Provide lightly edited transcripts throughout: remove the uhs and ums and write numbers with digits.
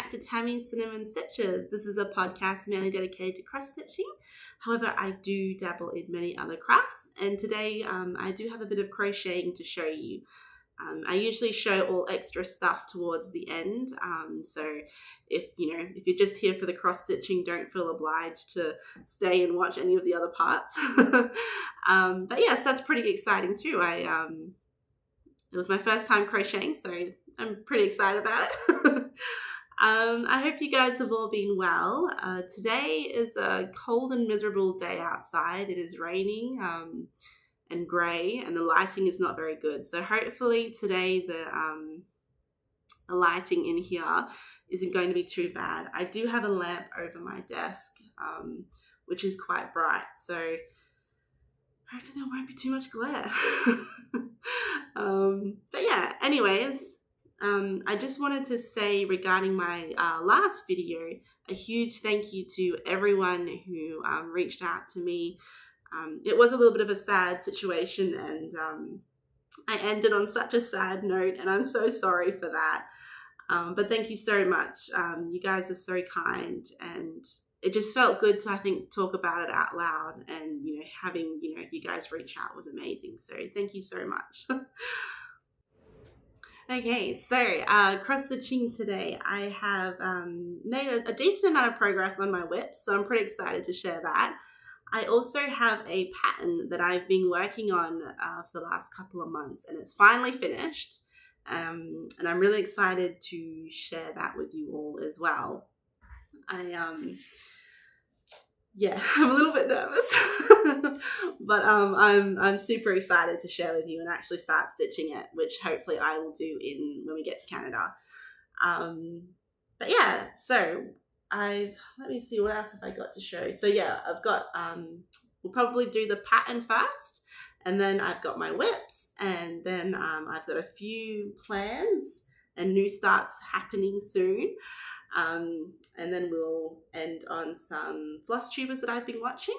back to Tammy's Cinnamon Stitches. This is a podcast mainly dedicated to cross stitching. However, I do dabble in many other crafts, and today I do have a bit of crocheting to show you. I usually show all extra stuff towards the end, so if you're just here for the cross stitching, don't feel obliged to stay and watch any of the other parts. But yes, that's pretty exciting too. It was my first time crocheting, so I'm pretty excited about it. I hope you guys have all been well. Today is a cold and miserable day outside. It is raining and grey, and the lighting is not very good. So hopefully today the lighting in here isn't going to be too bad. I do have a lamp over my desk, which is quite bright, so hopefully there won't be too much glare. But yeah, anyways, I just wanted to say regarding my last video, a huge thank you to everyone who reached out to me. It was a little bit of a sad situation, and I ended on such a sad note, and I'm so sorry for that. But thank you so much. You guys are so kind, and it just felt good to, I think, talk about it out loud, and having you guys reach out was amazing. So thank you so much. Okay, so cross stitching today. I have made a decent amount of progress on my WIPS, so I'm pretty excited to share that. I also have a pattern that I've been working on for the last couple of months, and it's finally finished. And I'm really excited to share that with you all as well. I'm a little bit nervous, but I'm super excited to share with you and actually start stitching it, which hopefully I will do when we get to Canada. But yeah, so let me see, what else have I got to show? So yeah, I've got, we'll probably do the pattern first, and then I've got my WIPS, and then I've got a few plans and new starts happening soon. And then we'll end on some Flosstubers that I've been watching,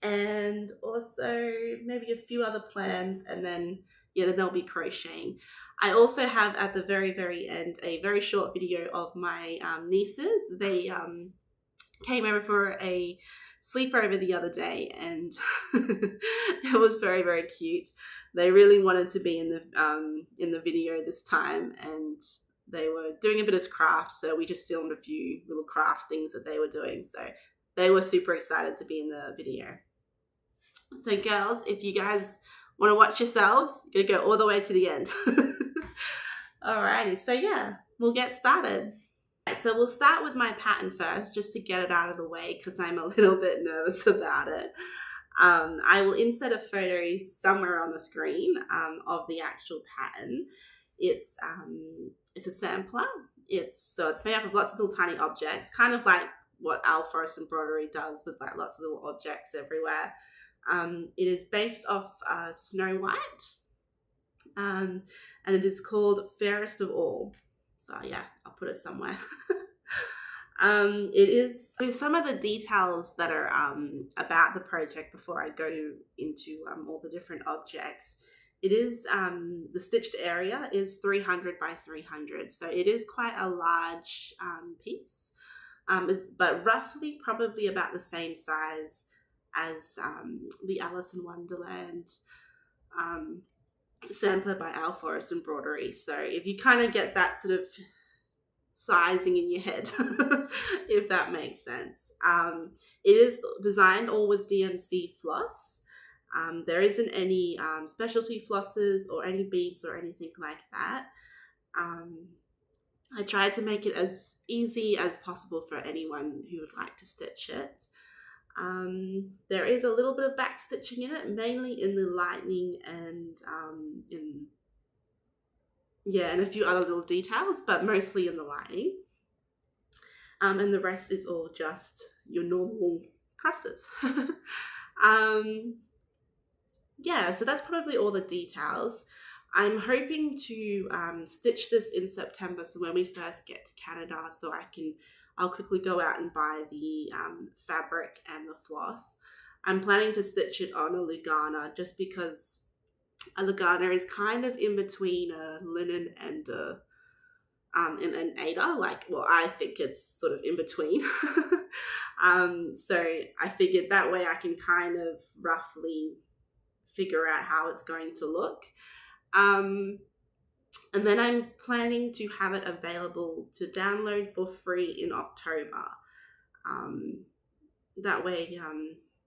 and also maybe a few other plans, and then there'll be crocheting. I also have at the very, very end a very short video of my nieces. They came over for a sleepover the other day, and it was very, very cute. They really wanted to be in the video this time, and they were doing a bit of craft, so we just filmed a few little craft things that they were doing. So they were super excited to be in the video. So girls, if you guys want to watch yourselves, you're going to go all the way to the end. Alrighty, so yeah, we'll get started. Right, so we'll start with my pattern first, just to get it out of the way, because I'm a little bit nervous about it. I will insert a photo somewhere on the screen of the actual pattern. It's a sampler. It's made up of lots of little tiny objects, kind of like what Owl Forrest Embroidery does, with like lots of little objects everywhere. It is based off Snow White, and it is called Fairest of All. So yeah, I'll put it somewhere. It is, so some of the details that are about the project before I go into all the different objects. It is, the stitched area is 300 by 300, so it is quite a large piece, but roughly probably about the same size as the Alice in Wonderland sampler by Owl Forrest Embroidery. So if you kind of get that sort of sizing in your head, if that makes sense. It is designed all with DMC floss. There isn't any specialty flosses or any beads or anything like that. I tried to make it as easy as possible for anyone who would like to stitch it. There is a little bit of back stitching in it, mainly in the lining and and a few other little details, but mostly in the lining. And the rest is all just your normal crosses. So that's probably all the details. I'm hoping to stitch this in September, so when we first get to Canada, so I'll quickly go out and buy the fabric and the floss. I'm planning to stitch it on a Lugana, just because a Lugana is kind of in between a linen and in an Ada. Like, well, I think it's sort of in between. So I figured that way I can kind of roughly figure out how it's going to look. And then I'm planning to have it available to download for free in October. That way,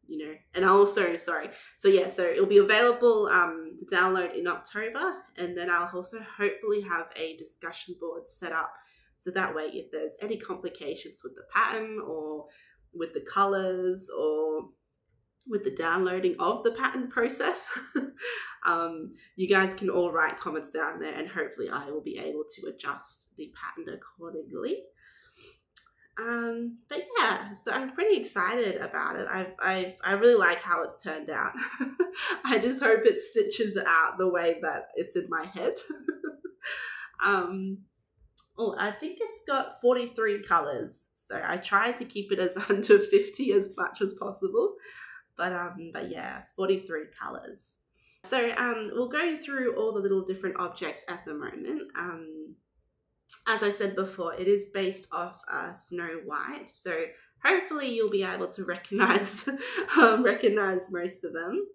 you know, and also, sorry. So yeah, so it'll be available to download in October, and then I'll also hopefully have a discussion board set up. So that way, if there's any complications with the pattern or with the colors or with the downloading of the pattern process, you guys can all write comments down there, and hopefully I will be able to adjust the pattern accordingly. But yeah, so I'm pretty excited about it. I really like how it's turned out. I just hope it stitches out the way that it's in my head. I think it's got 43 colors, so I tried to keep it as under 50 as much as possible. But yeah, 43 colors. So we'll go through all the little different objects at the moment. As I said before, it is based off Snow White, so hopefully you'll be able to recognize most of them.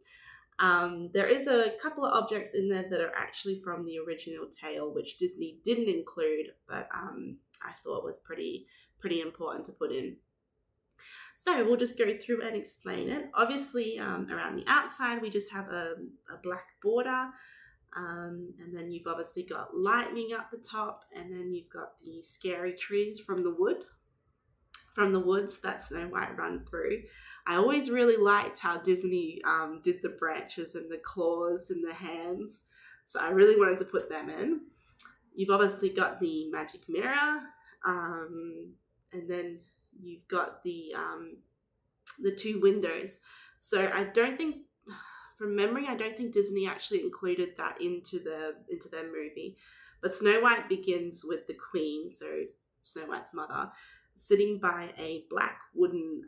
There is a couple of objects in there that are actually from the original tale, which Disney didn't include, but I thought was pretty important to put in. So we'll just go through and explain it. Obviously, around the outside, we just have a black border. And then you've obviously got lightning up the top, and then you've got the scary trees from the woods that Snow White run through. I always really liked how Disney did the branches and the claws and the hands, so I really wanted to put them in. You've obviously got the magic mirror, and then you've got the 2 windows. So from memory, I don't think Disney actually included that into their movie. But Snow White begins with the Queen, so Snow White's mother, sitting by a black wooden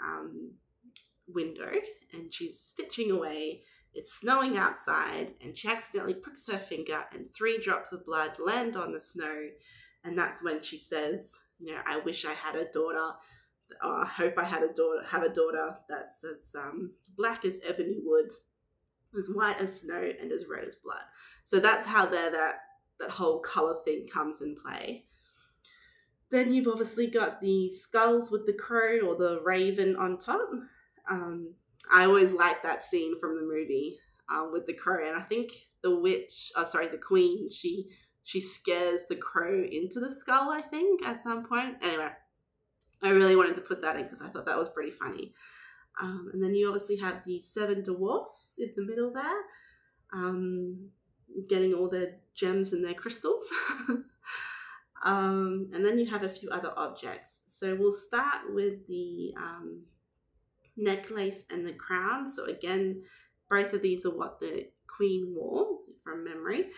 window, and she's stitching away. It's snowing outside, and she accidentally pricks her finger, and 3 drops of blood land on the snow. And that's when she says, you know, I wish I had a daughter. I hope I have a daughter that's as black as ebony wood, as white as snow, and as red as blood. So that's how that whole colour thing comes in play. Then you've obviously got the skulls with the crow or the raven on top. I always liked that scene from the movie with the crow, and I think the queen, she scares the crow into the skull, I think, at some point. Anyway, I really wanted to put that in because I thought that was pretty funny. And then you obviously have the 7 dwarfs in the middle there, getting all their gems and their crystals. And then you have a few other objects. So we'll start with the necklace and the crown. So again, both of these are what the Queen wore from memory.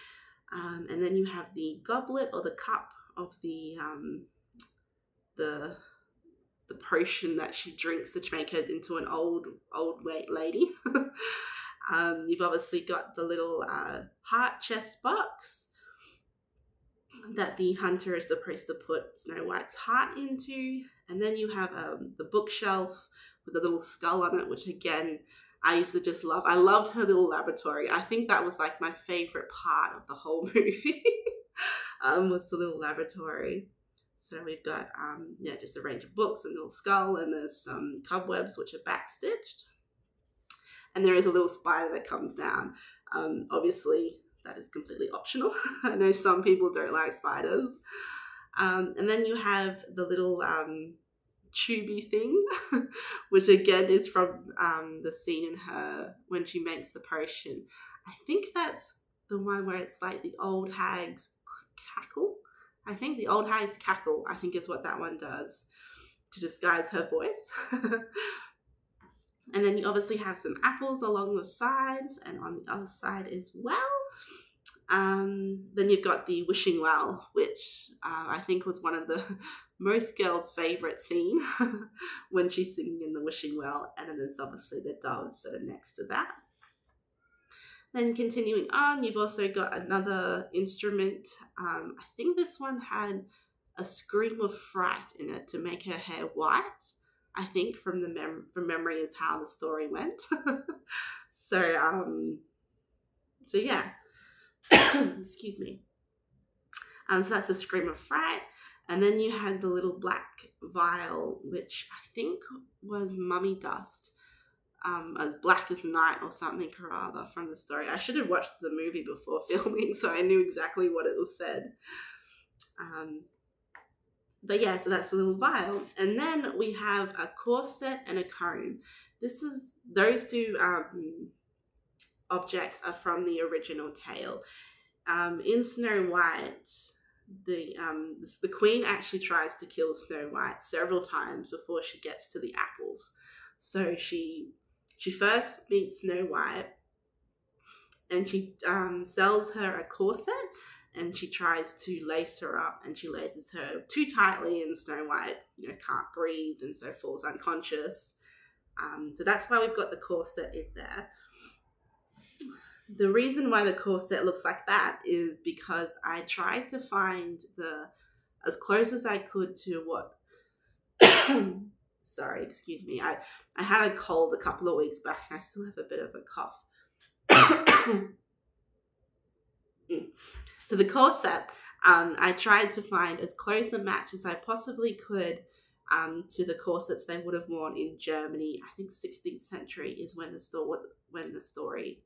And then you have the goblet or the cup of the potion that she drinks to make her into an old lady. You've obviously got the little heart chest box that the hunter is supposed to put Snow White's heart into, and then you have the bookshelf with a little skull on it, which again I used to just love. I loved her little laboratory. I think that was like my favorite part of the whole movie. Was the little laboratory. So we've got just a range of books and a little skull, and there's some cobwebs which are backstitched, and there is a little spider that comes down. Obviously that is completely optional. I know some people don't like spiders. And then you have the little tubey thing, which again is from the scene in her when she makes the potion. I think that's the one where it's like the old hag's cackle. I think the old hag's cackle, I think, is what that one does to disguise her voice. And then you obviously have some apples along the sides and on the other side as well. Then you've got the wishing well, which I think was one of the most girls' favourite scene when she's singing in the wishing well. And then there's obviously the doves that are next to that. Then continuing on, you've also got another instrument. I think this one had a scream of fright in it to make her hair white. I think from from memory is how the story went. So so yeah. Excuse me. So that's a scream of fright. And then you had the little black vial, which I think was mummy dust, as black as night or something or other from the story. I should have watched the movie before filming, so I knew exactly what it was said. But yeah, so that's the little vial. And then we have a corset and a comb. Those two objects are from the original tale. In Snow White, the queen actually tries to kill Snow White several times before she gets to the apples. So she first meets Snow White, and she sells her a corset, and she tries to lace her up, and she laces her too tightly, and Snow White, can't breathe, and so falls unconscious. So that's why we've got the corset in there. The reason why the corset looks like that is because I tried to find as close as I could to what sorry, excuse me. I had a cold a couple of weeks back, and I still have a bit of a cough. So the corset, I tried to find as close a match as I possibly could to the corsets they would have worn in Germany. I think 16th century is when the story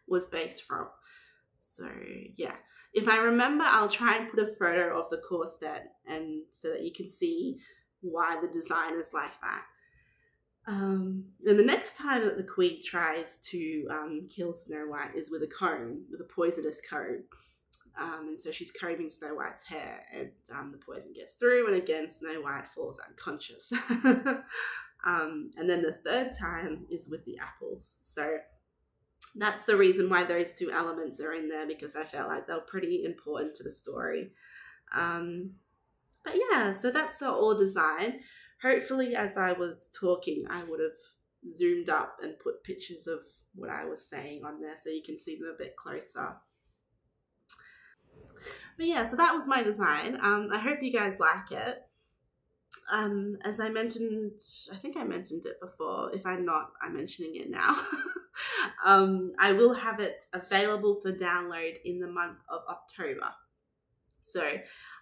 was based from. So yeah, if I remember, I'll try and put a photo of the corset, and so that you can see why the design is like that. And the next time that the queen tries to kill Snow White is with a comb, with a poisonous comb. And so she's combing Snow White's hair, and the poison gets through, and again Snow White falls unconscious. And then the third time is with the apples. So that's the reason why those two elements are in there, because I felt like they're pretty important to the story. But yeah, so that's the all design. Hopefully, as I was talking, I would have zoomed up and put pictures of what I was saying on there so you can see them a bit closer. But yeah, so that was my design. I hope you guys like it. As I mentioned, I think I mentioned it before. If I'm not, I'm mentioning it now. I will have it available for download in the month of October. So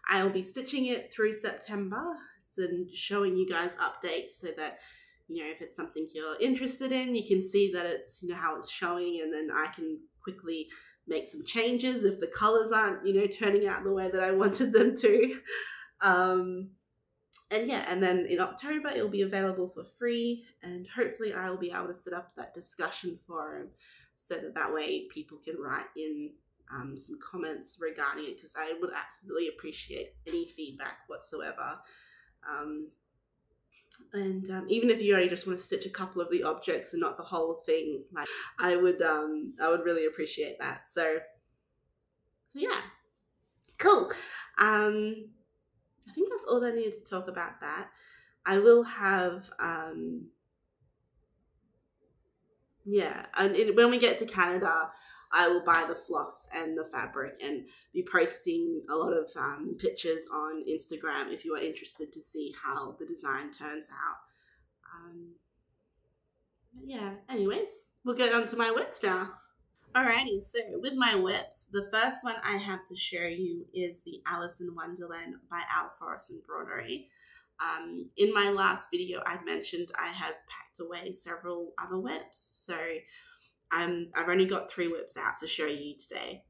I'll be stitching it through September and showing you guys updates so that, if it's something you're interested in, you can see that it's, how it's showing, and then I can quickly make some changes if the colors aren't, turning out the way that I wanted them to. And then in October it'll be available for free, and hopefully I will be able to set up that discussion forum so that way people can write in some comments regarding it, because I would absolutely appreciate any feedback whatsoever. And even if you only just want to stitch a couple of the objects and not the whole thing, like I would really appreciate that. So yeah, cool. I think that's all I needed to talk about that. I will have and when we get to Canada, I will buy the floss and the fabric and be posting a lot of pictures on Instagram if you are interested to see how the design turns out. Anyways, we'll get on to my WIPS now. Alrighty, so with my WIPS, the first one I have to show you is the Alice in Wonderland by Owl Forrest Embroidery. In my last video, I mentioned I had packed away several other WIPS, so I've only got 3 WIPS out to show you today.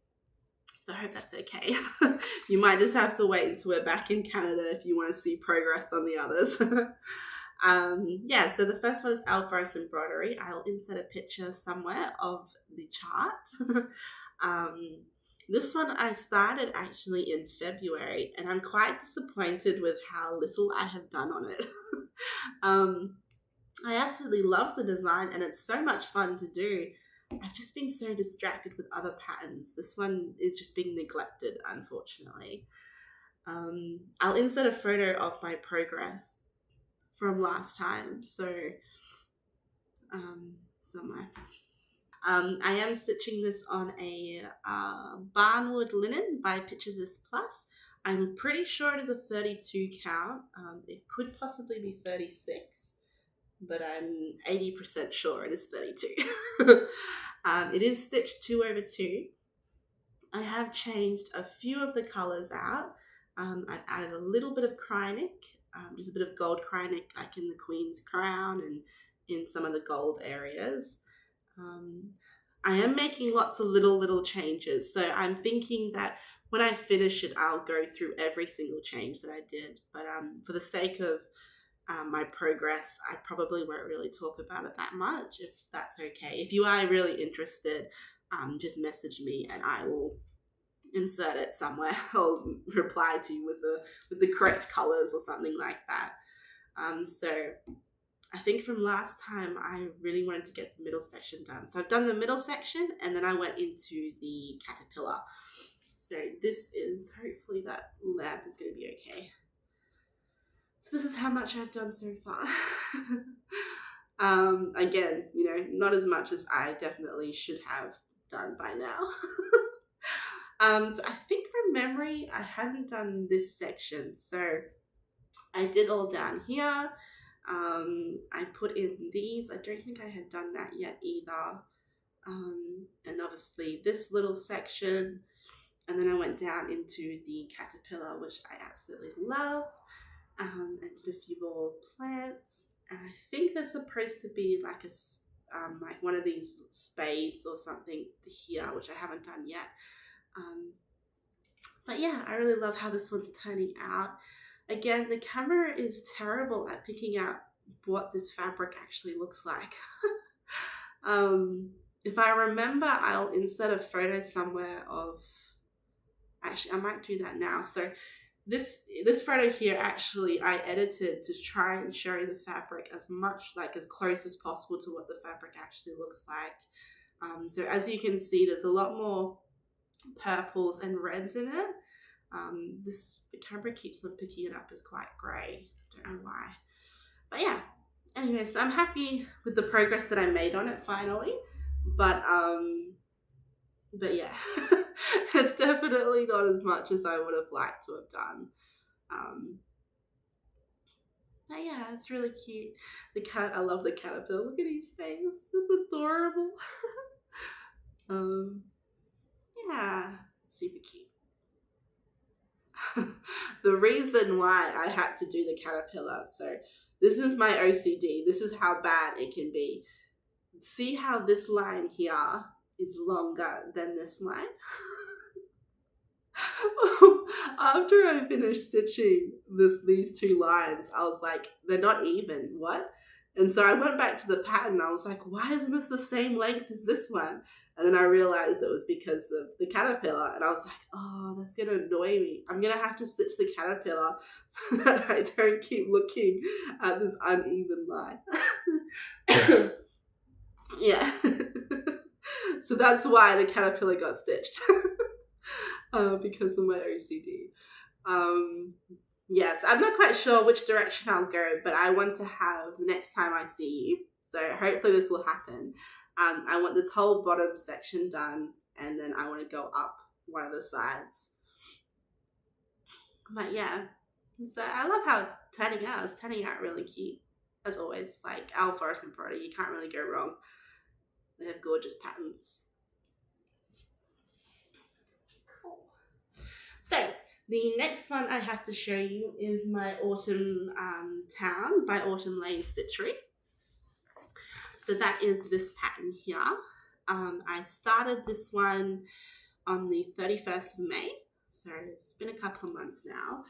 So I hope that's okay. You might just have to wait until we're back in Canada if you want to see progress on the others. So the first one is Owl Forrest Embroidery. I'll insert a picture somewhere of the chart. This one I started actually in February, and I'm quite disappointed with how little I have done on it. I absolutely love the design, and it's so much fun to do. I've just been so distracted with other patterns. This one is just being neglected, unfortunately. I'll insert a photo of my progress from last time, so somewhere. I am stitching this on a barnwood linen by Picture This Plus. I'm pretty sure it is a 32 count. It could possibly be 36, but I'm 80% sure it is 32. It is stitched 2 over 2. I have changed a few of the colours out. I've added a little bit of Krynic, just a bit of gold Krynic, like in the Queen's crown and in some of the gold areas. I am making lots of little changes, so I'm thinking that when I finish it, I'll go through every single change that I did. But for the sake of my progress, I probably won't really talk about it that much, if that's okay. If you are really interested, just message me and I will insert it somewhere. I'll reply to you with the correct colors or something like that. So I think from last time I really wanted to get the middle section done. So I've done the middle section and then I went into the caterpillar. So this is, hopefully that lamp is going to be okay. So this is how much I've done so far. Again, you know, not as much as I definitely should have done by now. So I think from memory, I hadn't done this section. So I did all down here. I put in these. I don't think I had done that yet either. And obviously this little section. And then I went down into the caterpillar, which I absolutely love. And did a few more plants. And I think there's supposed to be like like one of these spades or something here, which I haven't done yet. But yeah, I really love how this one's turning out. Again, the camera is terrible at picking out what this fabric actually looks like. If I remember, I'll insert a photo somewhere of, actually I might do that now. So this photo here, actually I edited to try and show the fabric as much, like as close as possible to what the fabric actually looks like. So as you can see, there's a lot more purples and reds in it. The camera keeps on picking it up as quite grey. Don't know why. But yeah, anyway, so I'm happy with the progress that I made on it finally. But yeah, it's definitely not as much as I would have liked to have done. But yeah, it's really cute. I love the caterpillar. Look at his face. It's adorable. Yeah, super cute. The reason why I had to do the caterpillar, so this is my OCD. This is how bad it can be. See how this line here is longer than this line? After I finished stitching these two lines, I was like, they're not even, what? And so I went back to the pattern. I was like, why isn't this the same length as this one? And then I realized it was because of the caterpillar. And I was like, oh, that's going to annoy me. I'm going to have to stitch the caterpillar so that I don't keep looking at this uneven line. Yeah. So that's why the caterpillar got stitched. Because of my OCD. Yes, I'm not quite sure which direction I'll go, but I want to have the next time I see you. So hopefully this will happen. I want this whole bottom section done, and then I want to go up one of the sides. But yeah, so I love how it's turning out. It's turning out really cute, as always. Like Owl Forrest Embroidery, you can't really go wrong. They have gorgeous patterns. Cool. So the next one I have to show you is my Autumn Towne by Autumne Stitchery. So that is this pattern here. I started this one on the 31st of May. So it's been a couple of months now.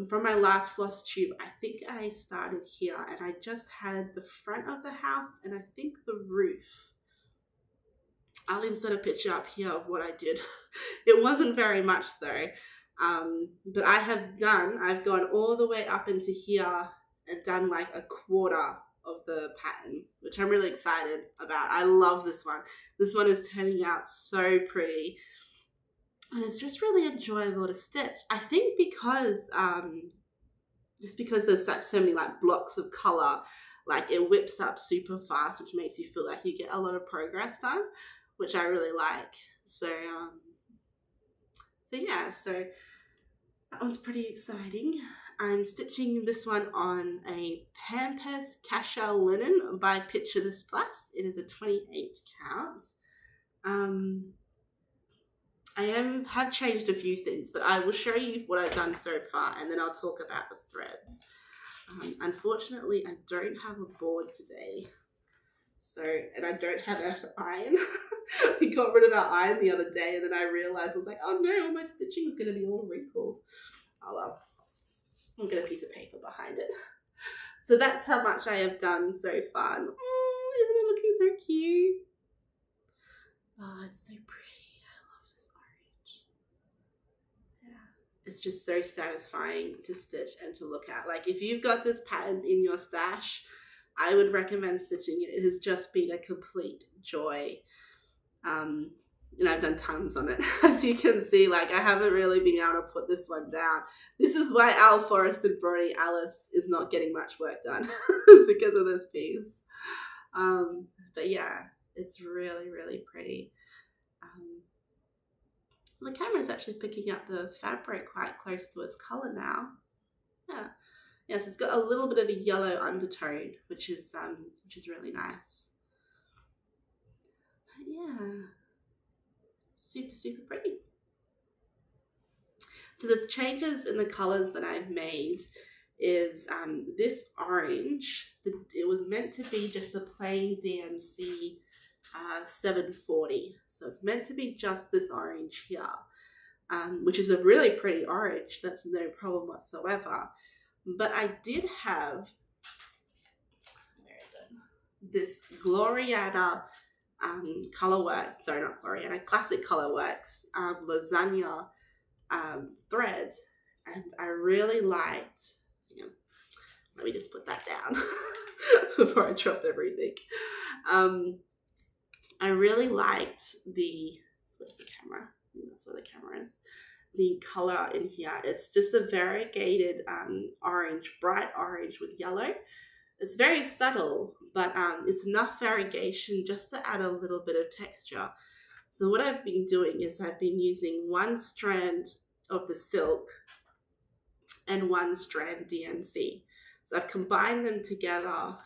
From my last Flosstube, I think I started here and I just had the front of the house and I think the roof. I'll insert a picture up here of what I did. It wasn't very much though, but I've gone all the way up into here and done like a quarter of the pattern, which I'm really excited about. I love this one. This one is turning out so pretty. And it's just really enjoyable to stitch. I think because, just because there's so many like blocks of color, like it whips up super fast, which makes you feel like you get a lot of progress done, which I really like. So yeah, so That one's pretty exciting. I'm stitching this one on a Pampas Cashel linen by Picture This Plus. It is a 28 count. I have changed a few things, but I will show you what I've done so far, and then I'll talk about the threads. Unfortunately, I don't have a board today, and I don't have an iron. We got rid of our iron the other day, and then I realized, I was like, oh no, all my stitching is going to be all wrinkled. Oh well, I'll get a piece of paper behind it. So that's how much I have done so far. And, oh, isn't it looking so cute? Oh, it's so pretty. I love this orange. Yeah, it's just so satisfying to stitch and to look at. Like, if you've got this pattern in your stash, I would recommend stitching it. It has just been a complete joy. And I've done tons on it. As you can see, like, I haven't really been able to put this one down. This is why Owl Forrest Embroidery Alice is not getting much work done. It's because of this piece. But yeah, it's really, really pretty. The camera is actually picking up the fabric quite close to its color now. Yeah. Yes, it's got a little bit of a yellow undertone, which is really nice. But yeah, super, super pretty. So the changes in the colors that I've made is this orange. It was meant to be just a plain DMC 740. So it's meant to be just this orange here, which is a really pretty orange. That's no problem whatsoever. But I did have, where is it? This Gloriana Colorworks, sorry, not Gloriana, Classic Colorworks lasagna thread, and I really liked, let me just put that down before I drop everything. I really liked where's the camera? I think that's where the camera is. The color in here, it's just a variegated orange, bright orange with yellow. It's very subtle, but it's enough variegation just to add a little bit of texture. So what I've been doing is I've been using one strand of the silk and one strand DMC. So I've combined them together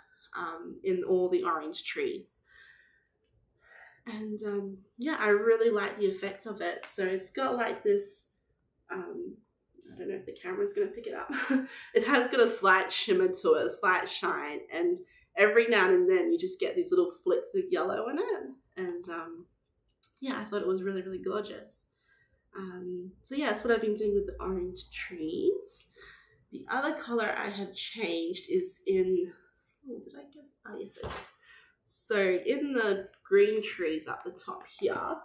in all the orange trees. And yeah, I really like the effect of it. So it's got like this, I don't know if the camera's going to pick it up. It has got a slight shimmer to it, a slight shine. And every now and then you just get these little flicks of yellow in it. And yeah, I thought it was really, really gorgeous. So yeah, that's what I've been doing with the orange trees. The other color I have changed is in, yes I did. So in the green trees up the top here,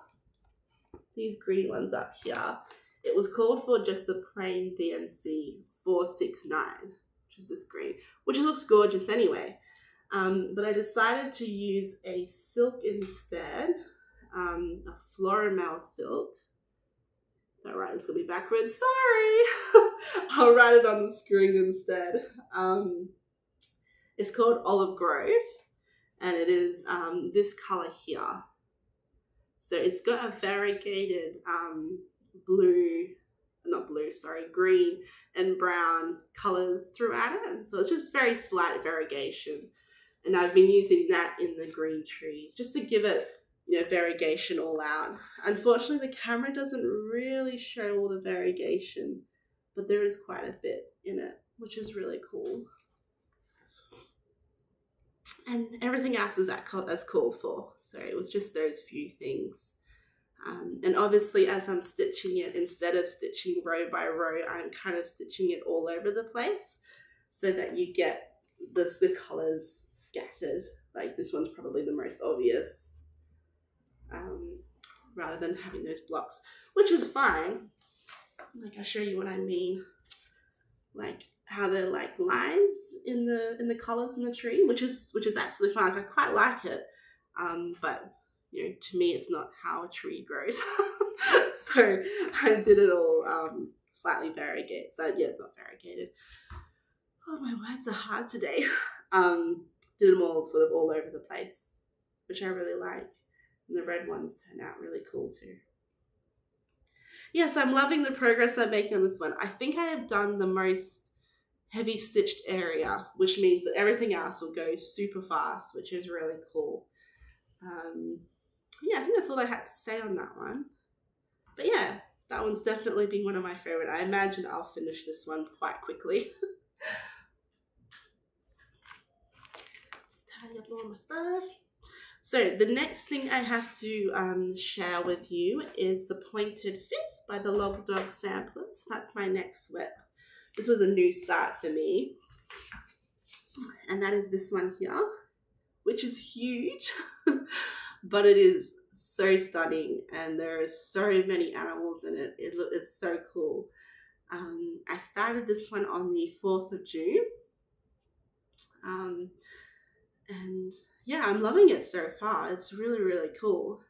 these green ones up here, it was called for just the plain DMC 469, which is this green, which looks gorgeous anyway. But I decided to use a silk instead, a Florimel silk. All right, it's gonna be backwards. Sorry, I'll write it on the screen instead. It's called Olive Grove, and it is this color here. So it's got a variegated green and brown colors throughout it. And so it's just very slight variegation. And I've been using that in the green trees just to give it, variegation all out. Unfortunately, the camera doesn't really show all the variegation, but there is quite a bit in it, which is really cool. And everything else is as called for. So it was just those few things. And obviously, as I'm stitching it, instead of stitching row by row, I'm kind of stitching it all over the place so that you get the colors scattered. Like this one's probably the most obvious, rather than having those blocks, which is fine. Like, I'll show you what I mean. Like how they're like lines in the colors in the tree, which is absolutely fine. I quite like it, but to me, it's not how a tree grows. So I did it all slightly variegated. So yeah, not variegated. Oh, my words are hard today. Did them all sort of all over the place, which I really like. And the red ones turn out really cool too. Yes, I'm loving the progress I'm making on this one. I think I have done the most heavy stitched area, which means that everything else will go super fast, which is really cool. Yeah, I think that's all I had to say on that one. But yeah, that one's definitely been one of my favorite. I imagine I'll finish this one quite quickly. Just tidy up all my stuff. So the next thing I have to share with you is the Pointed Fifth by the Log Dog Samplers. That's my next WIP. This was a new start for me. And that is this one here, which is huge, but it is so stunning and there are so many animals in it. It's so cool. I started this one on the 4th of June. And yeah, I'm loving it so far. It's really, really cool.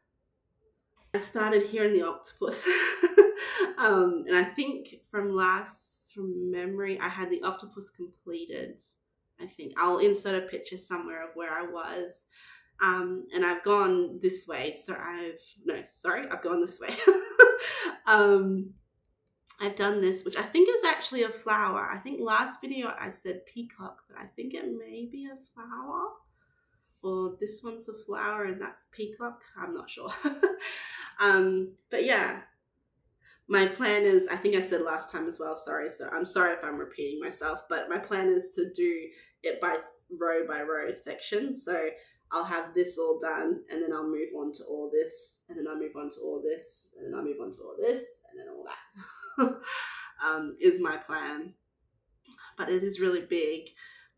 I started here in the octopus. And I think from memory, I had the octopus completed. I think I'll insert a picture somewhere of where I was. And I've gone this way. So I've gone this way. I've done this, which I think is actually a flower. I think last video I said peacock, but I think it may be a flower. Or this one's a flower and that's a peacock. I'm not sure. But yeah, my plan is, I think I said last time as well, sorry. So I'm sorry if I'm repeating myself, but my plan is to do it by row section. So I'll have this all done and then I'll move on to all this and then I'll move on to all this and then I'll move on to all this and then all that is my plan. But it is really big,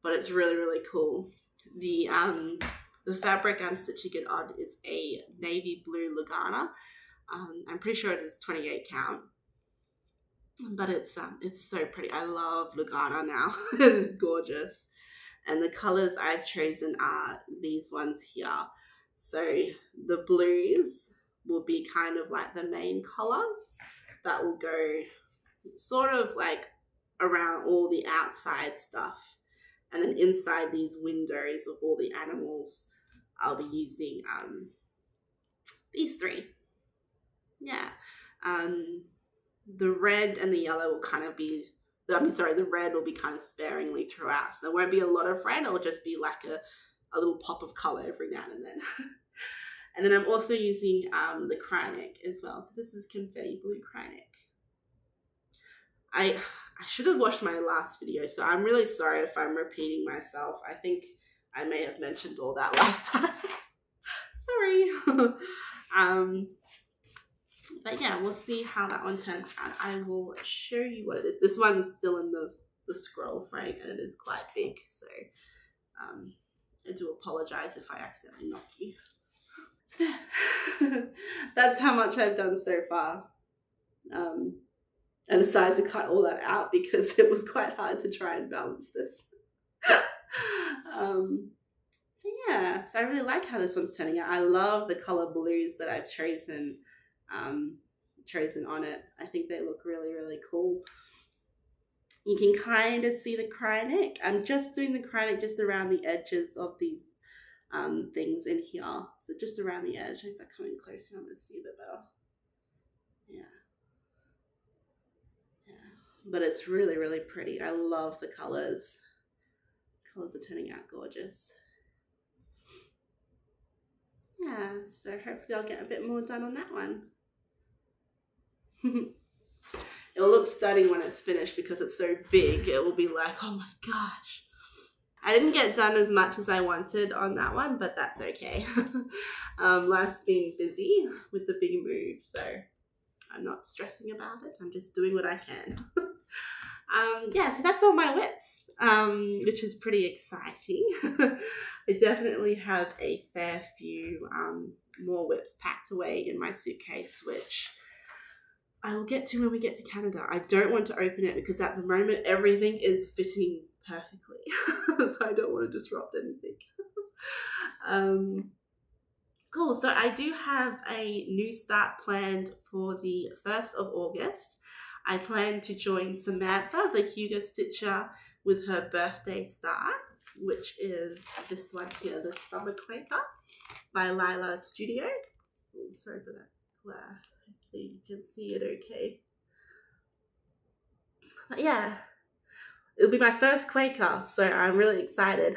but it's really, really cool. The fabric I'm stitching it on is a navy blue Lugana. I'm pretty sure it is 28 count, but it's so pretty. I love Lugana now. It is gorgeous. And the colors I've chosen are these ones here. So the blues will be kind of like the main colors that will go sort of like around all the outside stuff. And then inside these windows of all the animals, I'll be using these three. Yeah. The red and the yellow will kind of be, the red will be kind of sparingly throughout. So there won't be a lot of red. It'll just be like a little pop of color every now and then. And then I'm also using the Cryoneck as well. So this is confetti blue Cryoneck. I should have watched my last video, so I'm really sorry if I'm repeating myself. I think I may have mentioned all that last time. Sorry. But yeah, we'll see how that one turns out. I will show you what it is. This one is still in the scroll frame and it is quite big, so I do apologize if I accidentally knock you. So that's how much I've done so far. I decided to cut all that out because it was quite hard to try and balance this. Yeah, so I really like how this one's turning out. I love the color blues that I've chosen on it. I think they look really, really cool. You can kind of see the Cryoneck. I'm just doing the Cryoneck just around the edges of these things in here. So just around the edge. If I come in closer, I'm going to see a bit better. Yeah. But it's really, really pretty. I love the colors. Colors are turning out gorgeous. Yeah, so hopefully I'll get a bit more done on that one. It'll look stunning when it's finished because it's so big. It will be like, oh my gosh. I didn't get done as much as I wanted on that one, but that's okay. Life's been busy with the big move, so I'm not stressing about it. I'm just doing what I can. Yeah, so that's all my WIPs, which is pretty exciting. I definitely have a fair few more WIPs packed away in my suitcase, which I will get to when we get to Canada. I don't want to open it because at the moment everything is fitting perfectly. So I don't want to disrupt anything. Cool, so I do have a new start planned for the 1st of August. I plan to join Samantha, the Hugo Stitcher, with her birthday start, which is this one here, the Summer Quaker by Lila Studio. Oh, sorry for that glare. Hopefully you can see it okay. But yeah, it'll be my first Quaker, so I'm really excited.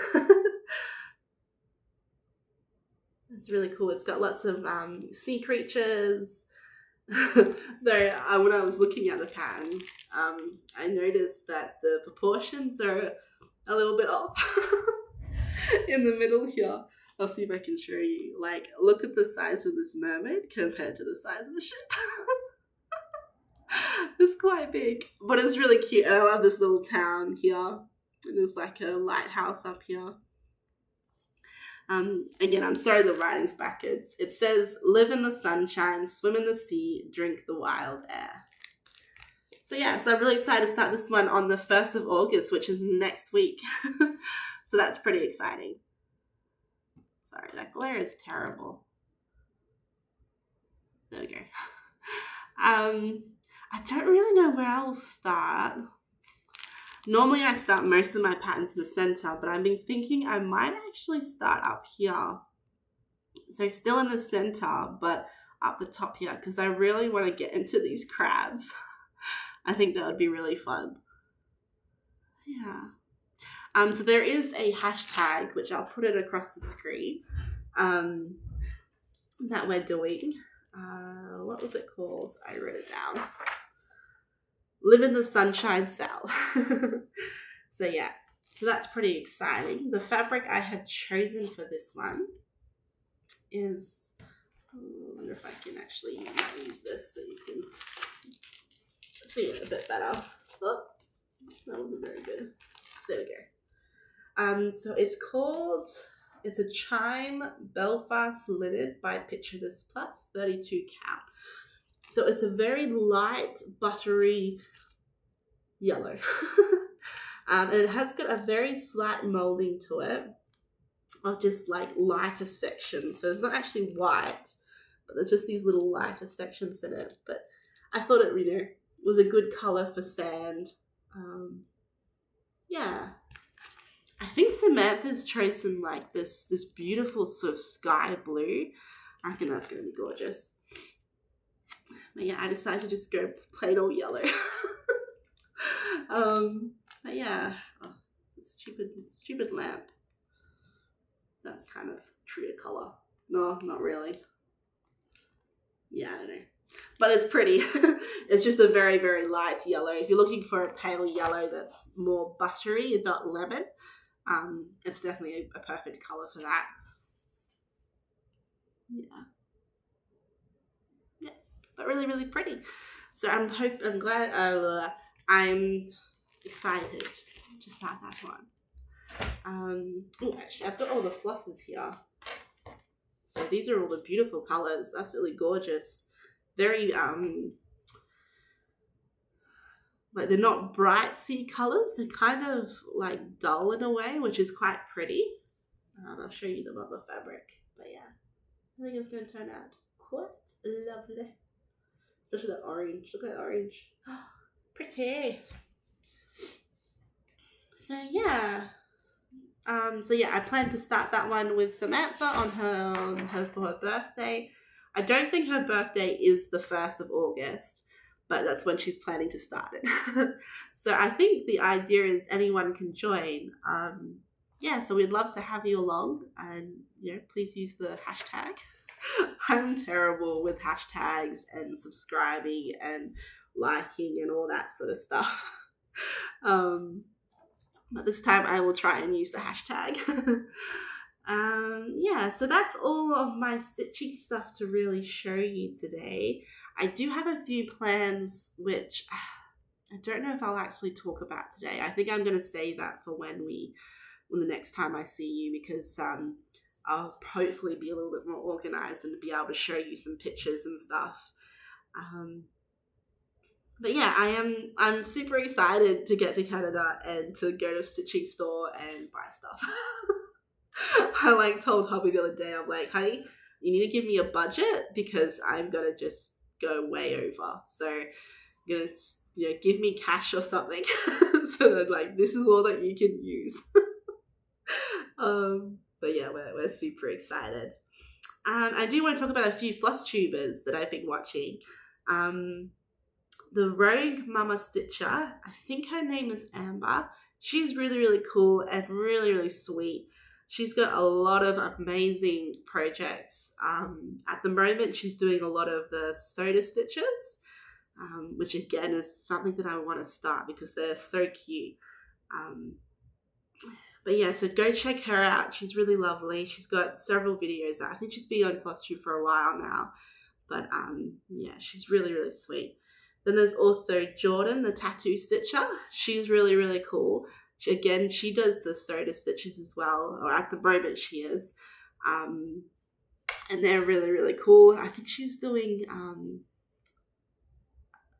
It's really cool. It's got lots of sea creatures. Though when I was looking at the pattern, I noticed that the proportions are a little bit off in the middle here. I'll see if I can show you. Like, look at the size of this mermaid compared to the size of the ship. It's quite big, but it's really cute. And I love this little town here. There's like a lighthouse up here. Again, I'm sorry the writing's backwards. It says, live in the sunshine, swim in the sea, drink the wild air. So yeah, so I'm really excited to start this one on the 1st of August, which is next week. So that's pretty exciting. Sorry, that glare is terrible. There we go. I don't really know where I will start. Normally I start most of my patterns in the center, but I've been thinking I might actually start up here. So still in the center, but up the top here, because I really want to get into these crabs. I think that would be really fun. Yeah. So there is a hashtag, which I'll put it across the screen, that we're doing. What was it called? I wrote it down. Live in the sunshine cell. So yeah, so that's pretty exciting. The fabric I have chosen for this one is, I wonder if I can actually use this so you can see it a bit better. Oh, that wasn't very good. There we go. So it's a Chime Belfast Linen by Picture This Plus, 32 count. So it's a very light, buttery yellow. And it has got a very slight molding to it of just like lighter sections. So it's not actually white, but there's just these little lighter sections in it. But I thought it, you know, was a good color for sand. Yeah. I think Samantha's chosen like this beautiful sort of sky blue. I reckon that's going to be gorgeous. But yeah, I decided to just go plain old yellow. But yeah, oh, stupid lamp. That's kind of true to color. No, not really. Yeah, I don't know. But it's pretty. It's just a very, very light yellow. If you're looking for a pale yellow that's more buttery and not lemon, it's definitely a perfect color for that. Yeah. Yeah, but really, really pretty. So I'm excited to start that one. Oh, actually, I've got all the flosses here. So these are all the beautiful colors, absolutely gorgeous. Very, like they're not bright sea colors. They're kind of like dull in a way, which is quite pretty. I'll show you them on the fabric. But yeah, I think it's going to turn out quite lovely. Especially that orange. Look at that orange. Oh, pretty. So yeah. I plan to start that one with Samantha on her for her birthday. I don't think her birthday is the 1st of August, but that's when she's planning to start it. So I think the idea is anyone can join. Yeah, so we'd love to have you along, and you know, please use the hashtag. I'm terrible with hashtags and subscribing and liking and all that sort of stuff. But this time I will try and use the hashtag. Yeah, so that's all of my stitching stuff to really show you today. I do have a few plans which I don't know if I'll actually talk about today. I think I'm going to save that for when the next time I see you, because I'll hopefully be a little bit more organized and be able to show you some pictures and stuff. But yeah, I'm super excited to get to Canada and to go to a stitching store and buy stuff. I told hubby the other day, I'm like, honey, you need to give me a budget because I'm gonna just go way over. So you're gonna, give me cash or something so that this is all that you can use. But yeah, we're super excited. I do want to talk about a few Flosstubers that I've been watching. The Rogue Mama Stitcher, I think her name is Amber. She's really, really cool and really, really sweet. She's got a lot of amazing projects. At the moment, she's doing a lot of the soda stitches, which again is something that I want to start because they're so cute. But yeah, so go check her out. She's really lovely. She's got several videos out. I think she's been on Flosstube for a while now. But yeah, she's really, really sweet. Then there's also Jordan, the tattoo stitcher. She's really, really cool. She does the soda stitches as well, or at the moment she is. And they're really, really cool. I think she's doing,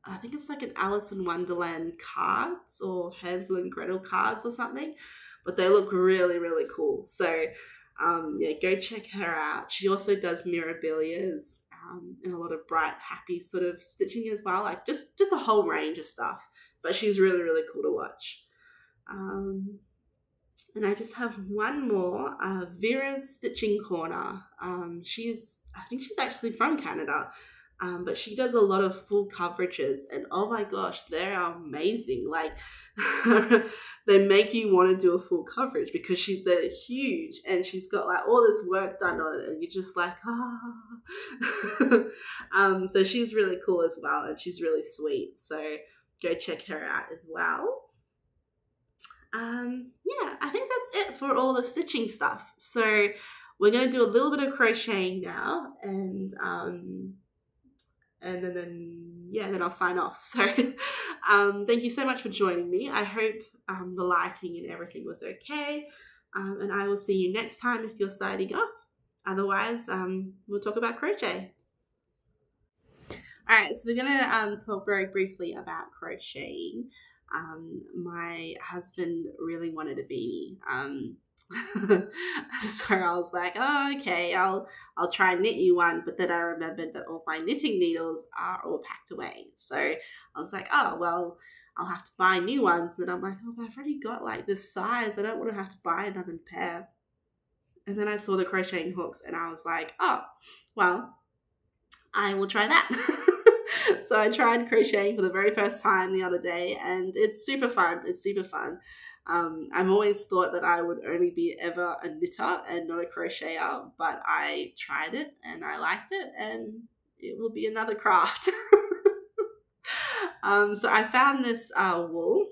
I think it's like an Alice in Wonderland cards or Hansel and Gretel cards or something. But they look really, really cool. So yeah, go check her out. She also does mirabilias and a lot of bright, happy sort of stitching as well. Like just a whole range of stuff. But she's really, really cool to watch. And I just have one more, Vera's Stitching Corner. I think she's actually from Canada. But she does a lot of full coverages, and oh my gosh, they're amazing. Like they make you want to do a full coverage because they're huge, and she's got like all this work done on it, and you're just like, so she's really cool as well, and she's really sweet. So go check her out as well. Yeah, I think that's it for all the stitching stuff. So we're going to do a little bit of crocheting now, and then I'll sign off. So thank you so much for joining me. I hope the lighting and everything was okay. And I will see you next time if you're signing off. Otherwise, we'll talk about crochet. All right, so we're going to talk very briefly about crocheting. My husband really wanted a beanie. So I was like, oh, okay, I'll try and knit you one, but then I remembered that all my knitting needles are all packed away. So I was like, oh, well, I'll have to buy new ones. And then I'm like, oh, I've already got like this size. I don't want to have to buy another pair. And then I saw the crocheting hooks and I was like, oh, well, I will try that. So I tried crocheting for the very first time the other day, and it's super fun. It's super fun. I've always thought that I would only be ever a knitter and not a crocheter, but I tried it and I liked it, and it will be another craft. So I found this wool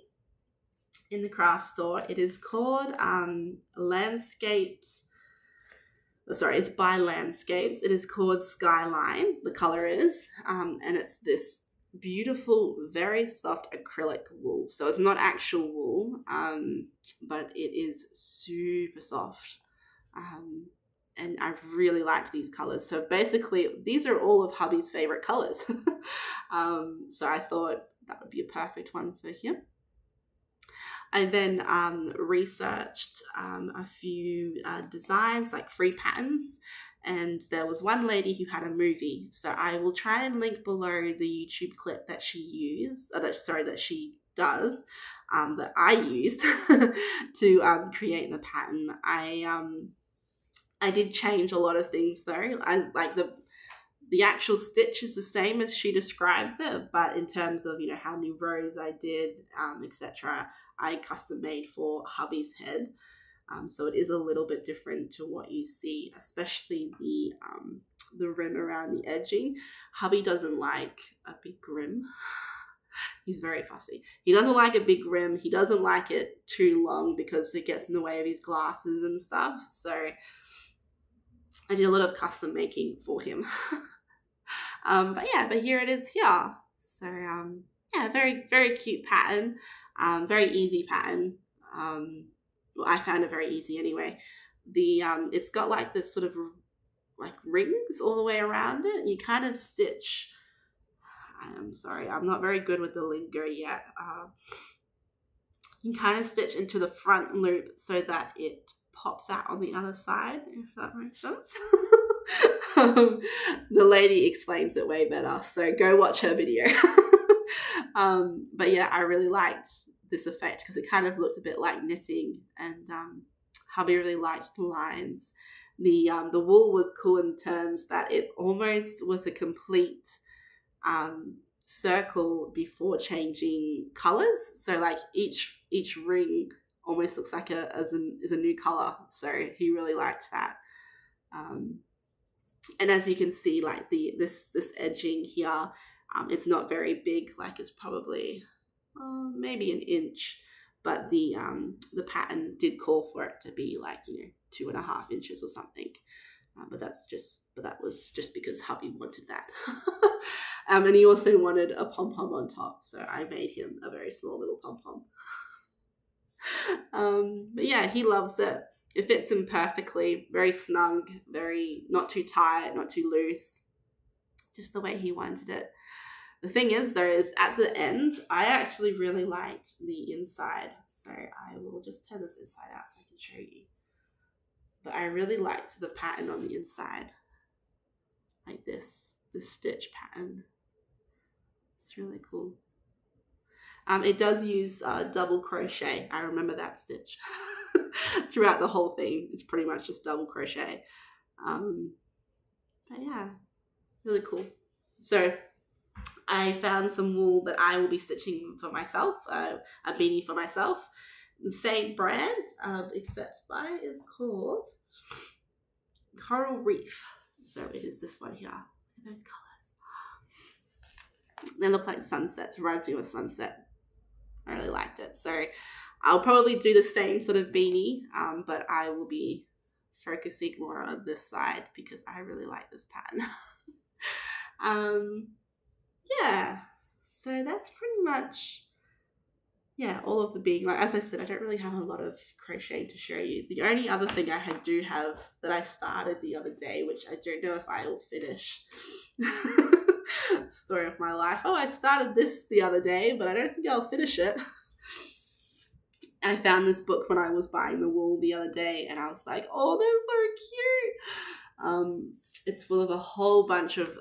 in the craft store. It is called Landscapes. Sorry, it's by Landscapes. It is called Skyline, the color is, and it's this beautiful, very soft acrylic wool. So it's not actual wool, but it is super soft. And I've really liked these colors. So basically, these are all of hubby's favorite colors. So I thought that would be a perfect one for him. I then researched a few designs, like free patterns, and there was one lady who had a movie. So I will try and link below the YouTube clip that she does, that I used to create the pattern. I did change a lot of things though, as like the actual stitch is the same as she describes it, but in terms of, how many rows I did, etc., I custom made for hubby's head. So it is a little bit different to what you see, especially the rim around the edging. Hubby doesn't like a big rim. He's very fussy. He doesn't like a big rim. He doesn't like it too long because it gets in the way of his glasses and stuff. So I did a lot of custom making for him. But here it is here. So yeah, very, very cute pattern. Very easy pattern. Well, I found it very easy anyway. It's got like this sort of like rings all the way around it. You kind of stitch. I'm sorry, I'm not very good with the lingo yet. You kind of stitch into the front loop so that it pops out on the other side, if that makes sense. The lady explains it way better, so go watch her video. But yeah, I really liked this effect because it kind of looked a bit like knitting, and hubby really liked the lines. The wool was cool in terms that it almost was a complete circle before changing colors. So like each ring almost looks like is a new color. So he really liked that. And as you can see, like this edging here, it's not very big. Like it's probably maybe an inch, but the pattern did call for it to be like 2.5 inches or something. But that was just because hubby wanted that. And he also wanted a pom-pom on top, so I made him a very small little pom-pom. But yeah, he loves it. It fits him perfectly, very snug, very not too tight, not too loose, just the way he wanted it. The thing is, though, is at the end, I actually really liked the inside. So I will just turn this inside out so I can show you. But I really liked the pattern on the inside, like this stitch pattern. It's really cool. It does use double crochet. I remember that stitch. Throughout the whole thing, it's pretty much just double crochet. But yeah, really cool. So I found some wool that I will be stitching for myself, a beanie for myself. The same brand, except mine is called Coral Reef. So it is this one here. Look at those colours. They look like sunsets. It reminds me of a sunset. I really liked it. So I'll probably do the same sort of beanie, but I will be focusing more on this side because I really like this pattern. Yeah, so that's pretty much, all of the being, like, as I said, I don't really have a lot of crochet to show you. The only other thing I do have that I started the other day, which I don't know if I will finish. Story of my life. Oh, I started this the other day, but I don't think I'll finish it. I found this book when I was buying the wool the other day, and I was like, oh, they're so cute. It's full of a whole bunch of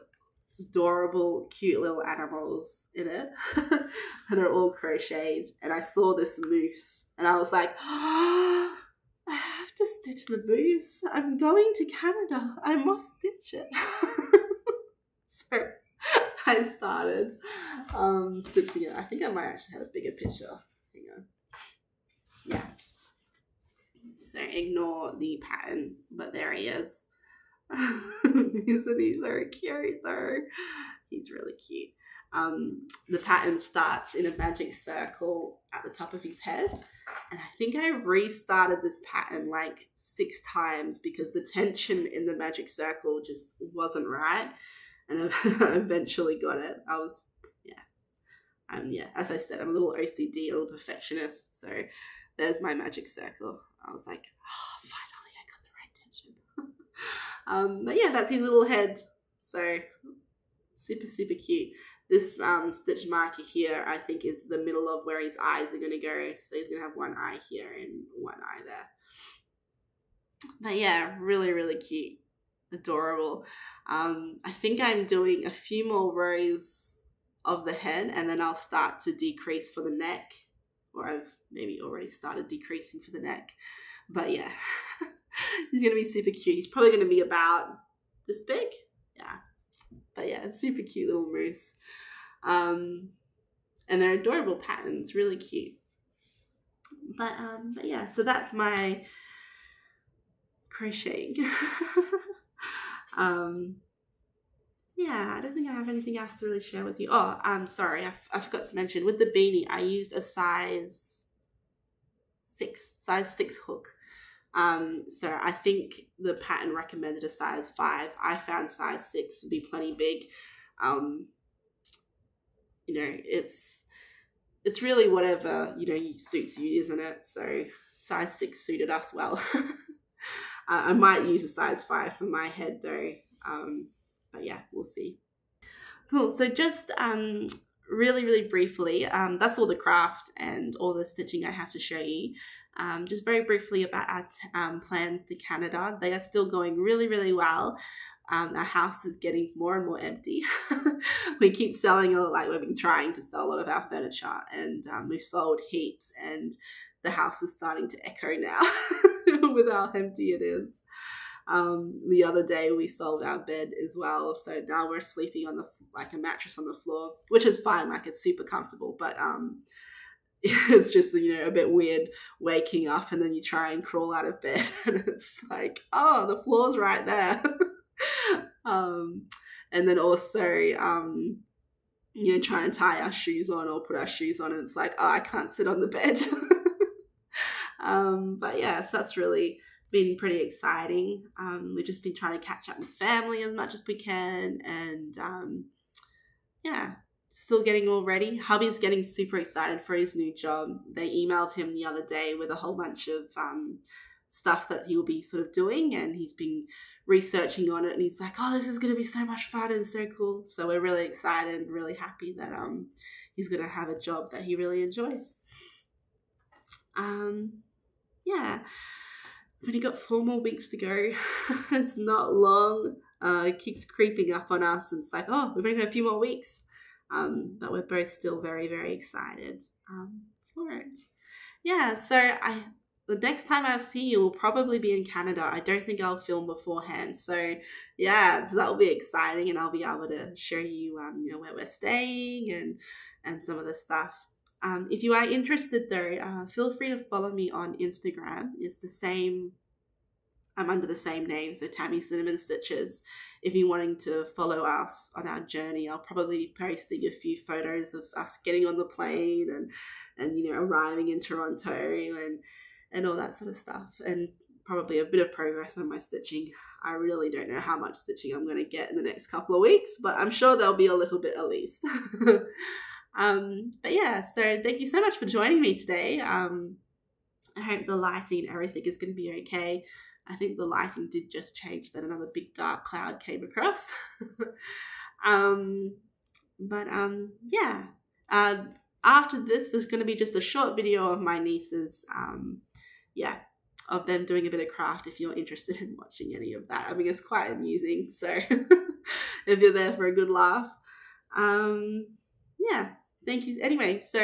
adorable, cute little animals in it that are all crocheted. And I saw this moose, and I was like, oh, I have to stitch the moose. I'm going to Canada. I must stitch it. So I started stitching it. I think I might actually have a bigger picture. Hang on. Yeah. So ignore the pattern, but there he is. Isn't he so cute though? He's really cute. The pattern starts in a magic circle at the top of his head, and I think I restarted this pattern like 6 times because the tension in the magic circle just wasn't right, and I eventually got it. As I said, I'm a little OCD, a little perfectionist, so there's my magic circle. I was like, oh, finally I got the right tension. But yeah, that's his little head. So super, super cute. This stitch marker here, I think, is the middle of where his eyes are going to go. So he's going to have one eye here and one eye there. But yeah, really, really cute. Adorable. I think I'm doing a few more rows of the head, and then I'll start to decrease for the neck. Or I've maybe already started decreasing for the neck. But yeah, he's going to be super cute. He's probably going to be about this big. Yeah. But yeah, super cute little moose. And they're adorable patterns, really cute. But yeah, so that's my crocheting. Yeah, I don't think I have anything else to really share with you. Oh, I'm sorry, I forgot to mention, with the beanie, I used a size 6 hook. So I think the pattern recommended a size 5. I found size 6 would be plenty big. It's really whatever, suits you, isn't it? So size 6 suited us well. I might use a size 5 for my head though. But yeah, we'll see. Cool. So just really, really briefly, that's all the craft and all the stitching I have to show you. Just very briefly about our plans to Canada. They are still going really, really well. Our house is getting more and more empty. We keep selling, we've been trying to sell a lot of our furniture, and we've sold heaps, and the house is starting to echo now with how empty it is. The other day we sold our bed as well, so now we're sleeping on a mattress on the floor, which is fine, like it's super comfortable, but it's just, a bit weird waking up and then you try and crawl out of bed and it's like, oh, the floor's right there. And then also trying to tie our shoes on or put our shoes on and it's like, oh, I can't sit on the bed. But yeah, so that's really been pretty exciting. We've just been trying to catch up with family as much as we can, and still getting all ready. Hubby's getting super excited for his new job. They emailed him the other day with a whole bunch of stuff that he'll be sort of doing, and he's been researching on it, and he's like, oh, this is going to be so much fun and so cool. So we're really excited and really happy that he's going to have a job that he really enjoys. We've only got 4 more weeks to go. It's not long. It keeps creeping up on us, and it's like, oh, we've only got a few more weeks. But we're both still very, very excited for it. Yeah, so the next time I see you will probably be in Canada. I don't think I'll film beforehand. So yeah, so that'll be exciting, and I'll be able to show you, where we're staying and some of the stuff. If you are interested though, feel free to follow me on Instagram. It's the same. I'm under the same name, so Tammy Cinnamon Stitches. If you're wanting to follow us on our journey, I'll probably be posting a few photos of us getting on the plane and arriving in Toronto and all that sort of stuff, and probably a bit of progress on my stitching. I really don't know how much stitching I'm going to get in the next couple of weeks, but I'm sure there'll be a little bit at least. But yeah, so thank you so much for joining me today. I hope the lighting and everything is going to be okay. I think the lighting did just change, that another big dark cloud came across. After this, there's going to be just a short video of my nieces, of them doing a bit of craft if you're interested in watching any of that. I mean, it's quite amusing, so if you're there for a good laugh. Thank you. Anyway, so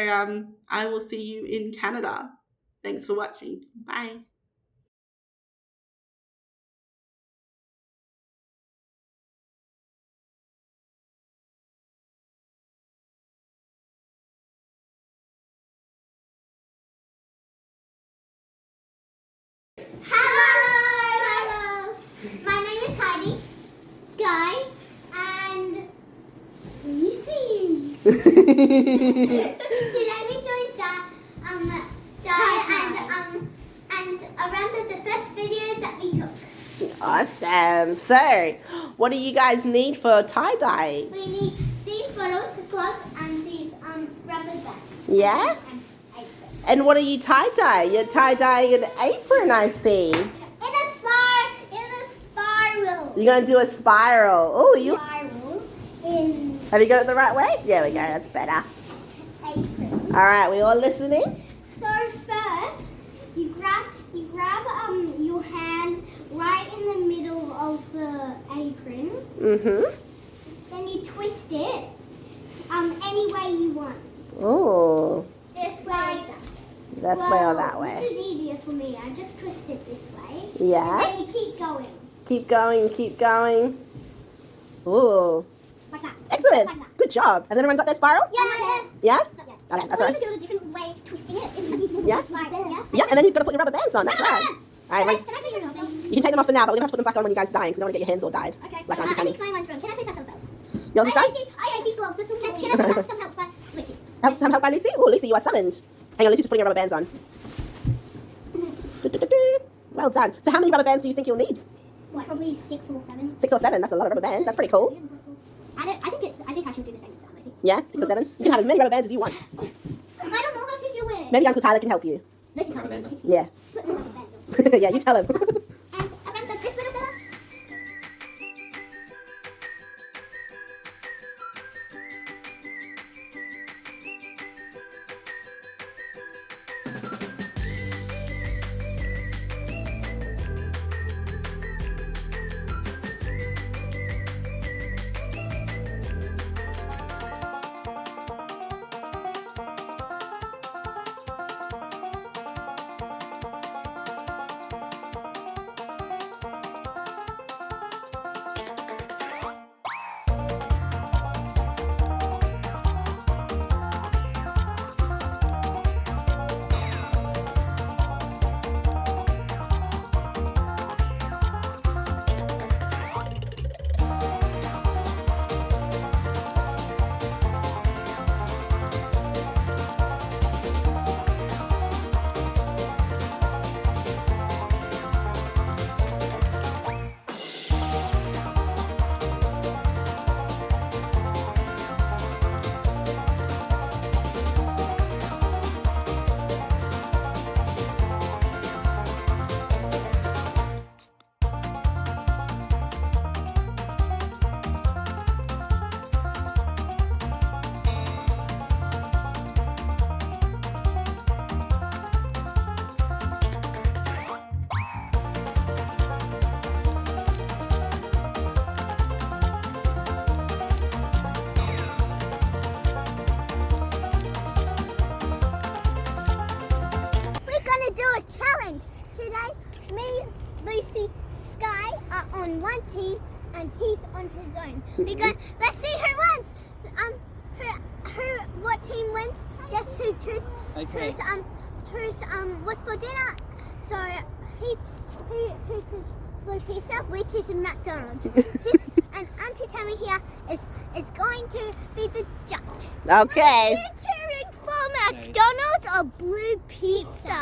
I will see you in Canada. Thanks for watching. Bye. Hello! My name is Heidi, Sky, and Lucy. Today we're doing and remember the first video that we took. Awesome. So, what do you guys need for tie-dye? We need these bottles, cloth, and these rubber bands. Yeah? And what are you tie-dye? You're tie-dyeing an apron, I see. In a spiral. You're going to do a spiral. Oh, you. Spiral in Have you got it the right way? There we go. That's better. apron. All right. We all listening? So first, you grab your hand right in the middle of the apron. Mm-hmm. Then you twist it any way you want. Oh. This way. That's way or that way. This is easier for me. I just twist it this way. Yeah. And then you keep going. Keep going. Keep going. Ooh. Like that. Excellent. Like that. Good job. Have everyone got their spiral? Yeah. Yeah? Not yet. Okay, that's Or all you right. can do it a different way, twisting it. Yeah? Like, yeah. Yeah, and then you've got to put your rubber bands on. That's right. All right. Can I please have something? You can take them off for now, but we're going to have to put them back on when you guys are dying, because we don't want to get your hands all dyed. Okay. Like Auntie I Tammy. think my one's broken. Can I please have some help? Yours is done? I hate these gloves. This will can I have some help by Lucy? Some help by Lucy? Oh, Lucy, you are summoned. Hang on, Lucy's putting her rubber bands on. Well done. So how many rubber bands do you think you'll need? What, probably 6 or 7. 6 or 7. That's a lot of rubber bands. That's pretty cool. I think I should do the same as Lucy. Yeah? 6 or 7? You can have as many rubber bands as you want. I don't know how to do it. Maybe Uncle Tyler can help you. Lucy can't do it. Yeah. Put the rubber band on. Yeah, you tell him. And remember this little fella? me, Lucy, Sky are on one team and he's on his own. Because let's see who wins. What team wins gets to choose what's for dinner. So he chooses blue pizza, we choose McDonald's. And Auntie Tammy here is going to be the judge. Okay. Are you cheering for McDonald's or blue pizza?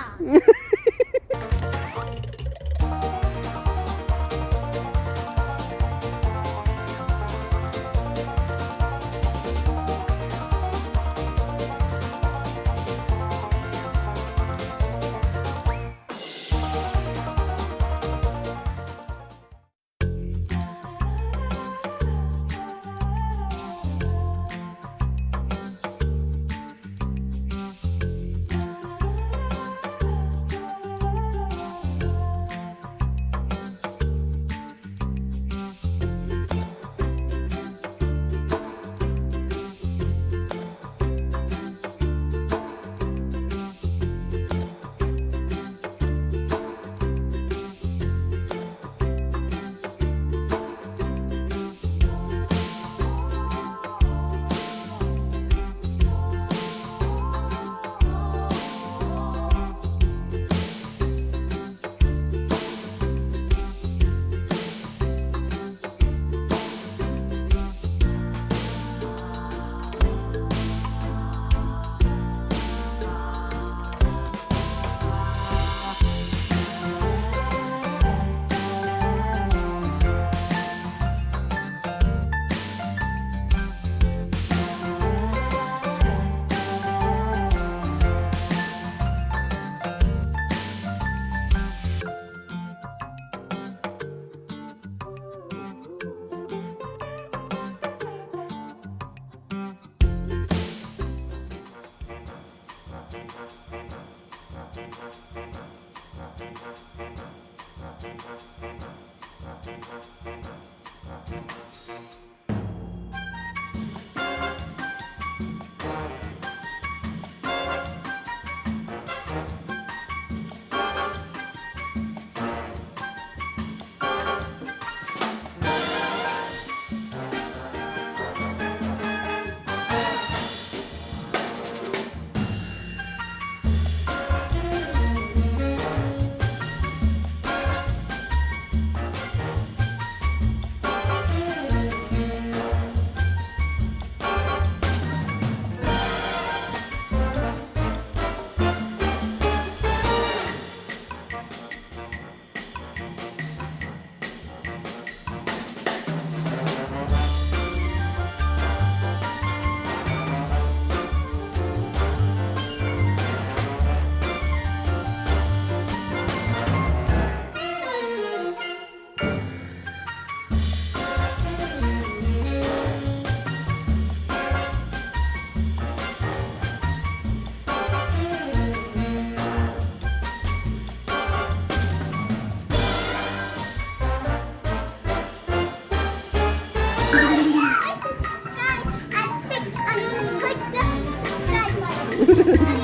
Ha ha ha.